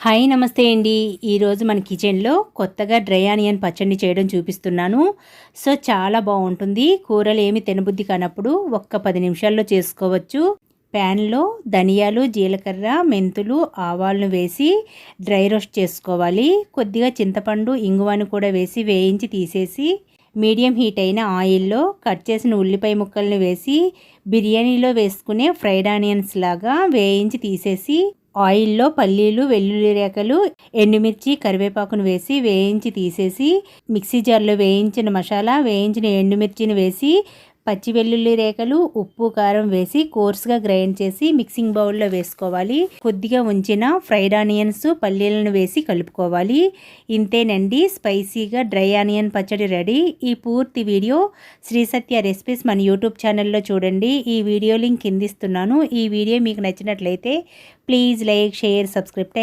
Hi నమస్తే అండి. ఈరోజు మన కిచెన్లో కొత్తగా డ్రై ఆనియన్ పచ్చడి చేయడం చూపిస్తున్నాను. సో చాలా బాగుంటుంది. కూరలు ఏమి తినబుద్ధి కానప్పుడు ఒక్క 10 నిమిషాల్లో చేసుకోవచ్చు. ప్యాన్లో ధనియాలు, జీలకర్ర, మెంతులు, ఆవాలను వేసి డ్రై రోస్ట్ చేసుకోవాలి. కొద్దిగా చింతపండు, ఇంగువను కూడా వేసి వేయించి తీసేసి మీడియం హీట్ అయిన ఆయిల్లో కట్ చేసిన ఉల్లిపాయ ముక్కల్ని వేసి బిర్యానీలో వేసుకునే ఫ్రైడ్ ఆనియన్స్ లాగా వేయించి తీసేసి ఆయిల్లో పల్లీలు, వెల్లుల్లి రేఖలు, ఎండుమిర్చి, కరివేపాకును వేసి వేయించి తీసేసి మిక్సీ జార్లో వేయించిన మసాలా, వేయించిన ఎండుమిర్చిని వేసి పచ్చి వెల్లుల్లి రేఖలు, ఉప్పు, కారం వేసి కోర్స్గా గ్రైండ్ చేసి మిక్సింగ్ బౌల్లో వేసుకోవాలి. కొద్దిగా ఉంచిన ఫ్రైడ్ ఆనియన్స్, పల్లీలను వేసి కలుపుకోవాలి. ఇంతేనండి, స్పైసీగా డ్రై ఆనియన్ పచ్చడి రెడీ. ఈ పూర్తి వీడియో శ్రీ సత్య రెసిపీస్ మన యూట్యూబ్ ఛానల్లో చూడండి. ఈ వీడియో లింక్ కింద ఇస్తున్నాను. ఈ వీడియో మీకు నచ్చినట్లయితే ప్లీజ్ లైక్, షేర్, సబ్స్క్రైబ్.